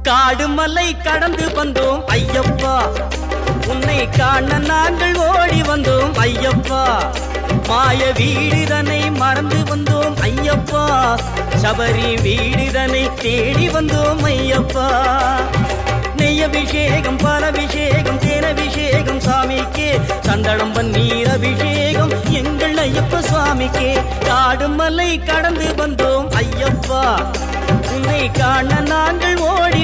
காடு மலை கடந்து வந்தோம் ஐயப்பா, உன்னை காண நாங்கள் ஓடி வந்தோம் ஐயப்பா. மாய வீடுதனை மறந்து வந்தோம் ஐயப்பா, சபரி வீடுதனை தேடி வந்தோம் ஐயப்பா. நெய்யபிஷேகம் பாலபிஷேகம் தேனபிஷேகம் சாமிக்கே, சந்தனம் பன்னீர் அபிஷேகம் எங்கள் ஐயப்ப சுவாமிக்கே. காடு மலை கடந்து வந்தோம் ஐயப்பா, உன்னை காண நாங்கள் ஓடி